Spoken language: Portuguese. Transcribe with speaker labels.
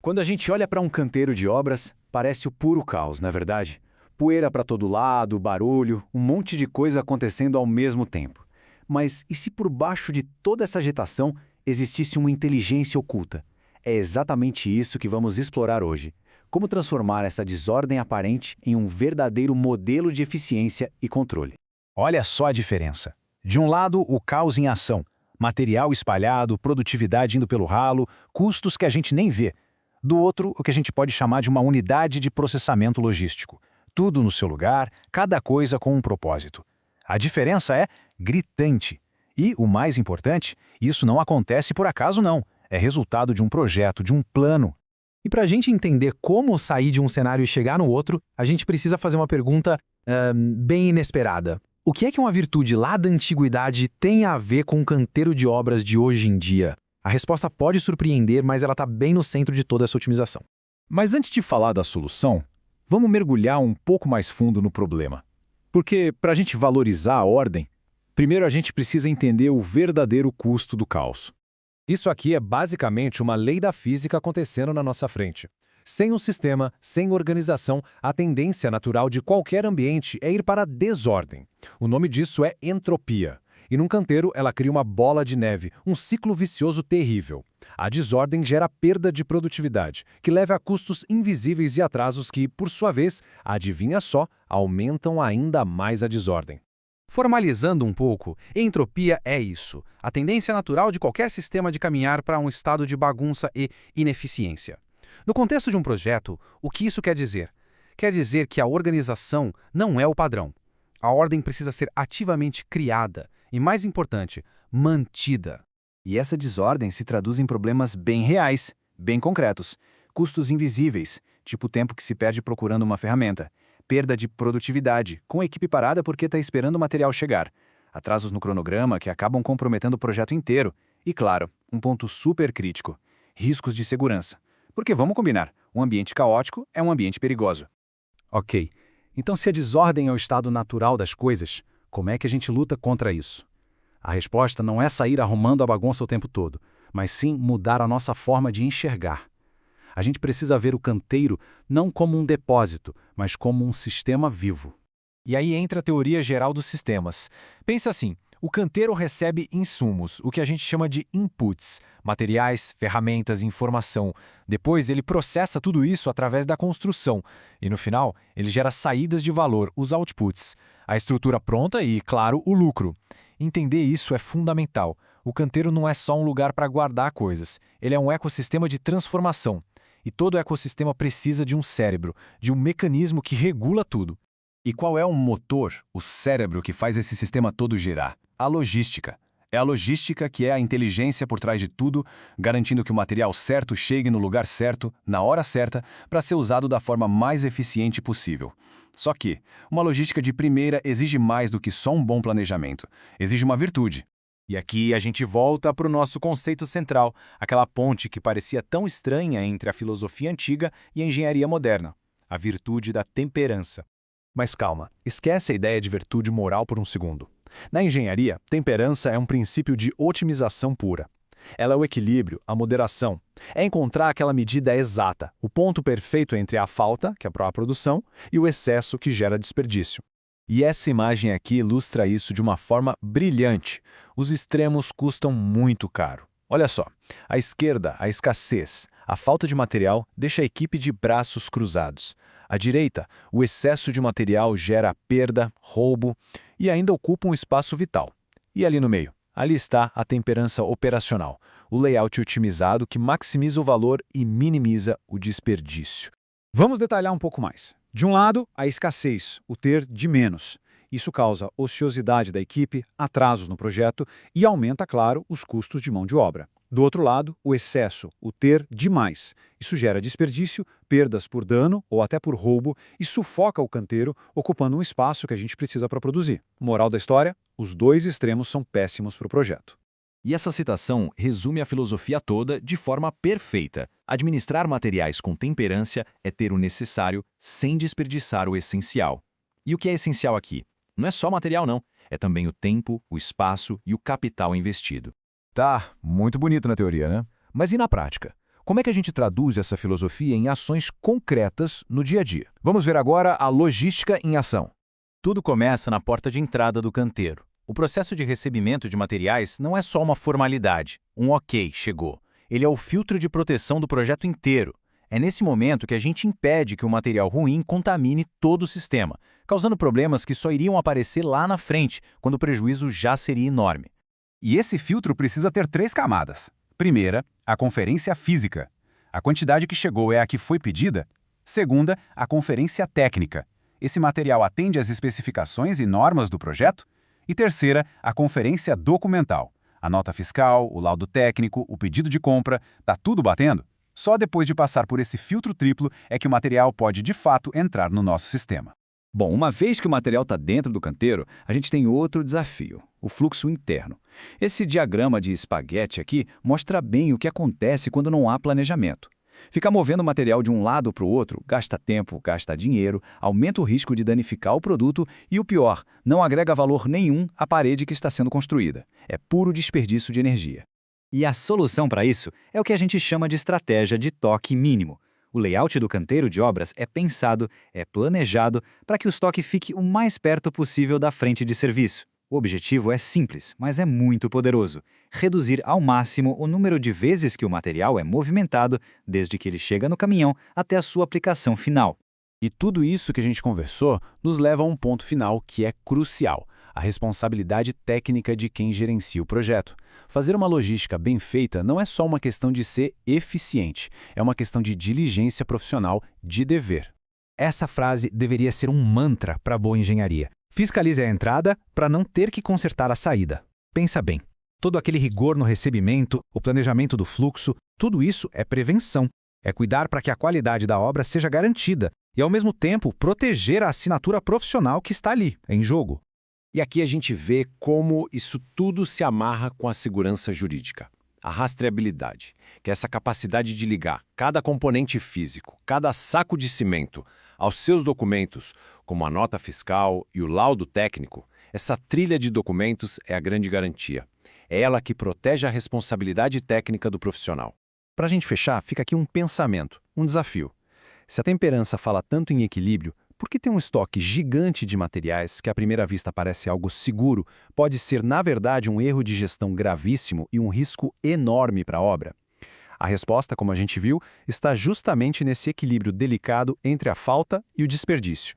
Speaker 1: Quando a gente olha para um canteiro de obras, parece o puro caos, não é verdade? Poeira para todo lado, barulho, um monte de coisa acontecendo ao mesmo tempo. Mas e se por baixo de toda essa agitação existisse uma inteligência oculta? É exatamente isso que vamos explorar hoje. Como transformar essa desordem aparente em um verdadeiro modelo de eficiência e controle.
Speaker 2: Olha só a diferença. De um lado, o caos em ação. Material espalhado, produtividade indo pelo ralo, custos que a gente nem vê. Do outro, o que a gente pode chamar de uma unidade de processamento logístico. Tudo no seu lugar, cada coisa com um propósito. A diferença é gritante. E, o mais importante, isso não acontece por acaso não. É resultado de um projeto, de um plano.
Speaker 3: E para a gente entender como sair de um cenário e chegar no outro, a gente precisa fazer uma pergunta bem inesperada. O que é que uma virtude lá da antiguidade tem a ver com o canteiro de obras de hoje em dia? A resposta pode surpreender, mas ela está bem no centro de toda essa otimização.
Speaker 2: Mas antes de falar da solução, vamos mergulhar um pouco mais fundo no problema. Porque, para a gente valorizar a ordem, primeiro a gente precisa entender o verdadeiro custo do caos.
Speaker 4: Isso aqui é basicamente uma lei da física acontecendo na nossa frente. Sem um sistema, sem organização, a tendência natural de qualquer ambiente é ir para a desordem. O nome disso é entropia. E num canteiro, ela cria uma bola de neve, um ciclo vicioso terrível. A desordem gera perda de produtividade, que leva a custos invisíveis e atrasos que, por sua vez, adivinha só, aumentam ainda mais a desordem.
Speaker 5: Formalizando um pouco, entropia é isso, a tendência natural de qualquer sistema de caminhar para um estado de bagunça e ineficiência. No contexto de um projeto, o que isso quer dizer? Quer dizer que a organização não é o padrão. A ordem precisa ser ativamente criada e, mais importante, mantida.
Speaker 1: E essa desordem se traduz em problemas bem reais, bem concretos. Custos invisíveis, tipo o tempo que se perde procurando uma ferramenta. Perda de produtividade, com a equipe parada porque está esperando o material chegar. Atrasos no cronograma que acabam comprometendo o projeto inteiro. E, claro, um ponto super crítico: riscos de segurança. Porque vamos combinar, um ambiente caótico é um ambiente perigoso.
Speaker 2: Ok, então se a desordem é o estado natural das coisas, como é que a gente luta contra isso? A resposta não é sair arrumando a bagunça o tempo todo, mas sim mudar a nossa forma de enxergar. A gente precisa ver o canteiro não como um depósito, mas como um sistema vivo.
Speaker 4: E aí entra a teoria geral dos sistemas. Pensa assim, o canteiro recebe insumos, o que a gente chama de inputs, materiais, ferramentas, informação. Depois ele processa tudo isso através da construção. E no final, ele gera saídas de valor, os outputs. A estrutura pronta e, claro, o lucro. Entender isso é fundamental. O canteiro não é só um lugar para guardar coisas. Ele é um ecossistema de transformação. E todo ecossistema precisa de um cérebro, de um mecanismo que regula tudo.
Speaker 2: E qual é o motor, o cérebro que faz esse sistema todo girar? A logística. É a logística que é a inteligência por trás de tudo, garantindo que o material certo chegue no lugar certo, na hora certa, para ser usado da forma mais eficiente possível. Só que, uma logística de primeira exige mais do que só um bom planejamento. Exige uma virtude.
Speaker 4: E aqui a gente volta para o nosso conceito central, aquela ponte que parecia tão estranha entre a filosofia antiga e a engenharia moderna, a virtude da temperança. Mas calma, esquece a ideia de virtude moral por um segundo. Na engenharia, temperança é um princípio de otimização pura. Ela é o equilíbrio, a moderação. É encontrar aquela medida exata, o ponto perfeito entre a falta, que é a própria produção, e o excesso, que gera desperdício. E essa imagem aqui ilustra isso de uma forma brilhante. Os extremos custam muito caro. Olha só, à esquerda, a escassez, a falta de material deixa a equipe de braços cruzados. À direita, o excesso de material gera perda, roubo e ainda ocupa um espaço vital. E ali no meio? Ali está a temperança operacional, o layout otimizado que maximiza o valor e minimiza o desperdício.
Speaker 2: Vamos detalhar um pouco mais. De um lado, a escassez, o ter de menos. Isso causa ociosidade da equipe, atrasos no projeto e aumenta, claro, os custos de mão de obra. Do outro lado, o excesso, o ter demais. Isso gera desperdício, perdas por dano ou até por roubo e sufoca o canteiro, ocupando um espaço que a gente precisa para produzir. Moral da história? Os dois extremos são péssimos para o projeto.
Speaker 6: E essa citação resume a filosofia toda de forma perfeita. Administrar materiais com temperância é ter o necessário sem desperdiçar o essencial. E o que é essencial aqui? Não é só material não, é também o tempo, o espaço e o capital investido.
Speaker 4: Tá, muito bonito na teoria, né? Mas e na prática? Como é que a gente traduz essa filosofia em ações concretas no dia a dia? Vamos ver agora a logística em ação. Tudo começa na porta de entrada do canteiro. O processo de recebimento de materiais não é só uma formalidade, um ok, chegou. Ele é o filtro de proteção do projeto inteiro. É nesse momento que a gente impede que o material ruim contamine todo o sistema, causando problemas que só iriam aparecer lá na frente, quando o prejuízo já seria enorme.
Speaker 1: E esse filtro precisa ter 3 camadas. Primeira, a conferência física. A quantidade que chegou é a que foi pedida? Segunda, a conferência técnica. Esse material atende às especificações e normas do projeto? E terceira, a conferência documental. A nota fiscal, o laudo técnico, o pedido de compra, tá tudo batendo? Só depois de passar por esse filtro triplo é que o material pode, de fato, entrar no nosso sistema.
Speaker 6: Bom, uma vez que o material está dentro do canteiro, a gente tem outro desafio, o fluxo interno. Esse diagrama de espaguete aqui mostra bem o que acontece quando não há planejamento. Ficar movendo o material de um lado para o outro gasta tempo, gasta dinheiro, aumenta o risco de danificar o produto e, o pior, não agrega valor nenhum à parede que está sendo construída. É puro desperdício de energia. E a solução para isso é o que a gente chama de estratégia de toque mínimo. O layout do canteiro de obras é pensado, é planejado para que o estoque fique o mais perto possível da frente de serviço. O objetivo é simples, mas é muito poderoso: reduzir ao máximo o número de vezes que o material é movimentado desde que ele chega no caminhão até a sua aplicação final.
Speaker 4: E tudo isso que a gente conversou nos leva a um ponto final que é crucial: a responsabilidade técnica de quem gerencia o projeto. Fazer uma logística bem feita não é só uma questão de ser eficiente, é uma questão de diligência profissional, de dever.
Speaker 2: Essa frase deveria ser um mantra para a boa engenharia. Fiscalize a entrada para não ter que consertar a saída. Pensa bem, todo aquele rigor no recebimento, o planejamento do fluxo, tudo isso é prevenção. É cuidar para que a qualidade da obra seja garantida e, ao mesmo tempo, proteger a assinatura profissional que está ali, em jogo.
Speaker 7: E aqui a gente vê como isso tudo se amarra com a segurança jurídica. A rastreabilidade, que é essa capacidade de ligar cada componente físico, cada saco de cimento, aos seus documentos, como a nota fiscal e o laudo técnico. Essa trilha de documentos é a grande garantia. É ela que protege a responsabilidade técnica do profissional.
Speaker 4: Para a gente fechar, fica aqui um pensamento, um desafio. Se a temperança fala tanto em equilíbrio, por que ter um estoque gigante de materiais que à primeira vista parece algo seguro pode ser, na verdade, um erro de gestão gravíssimo e um risco enorme para a obra? A resposta, como a gente viu, está justamente nesse equilíbrio delicado entre a falta e o desperdício.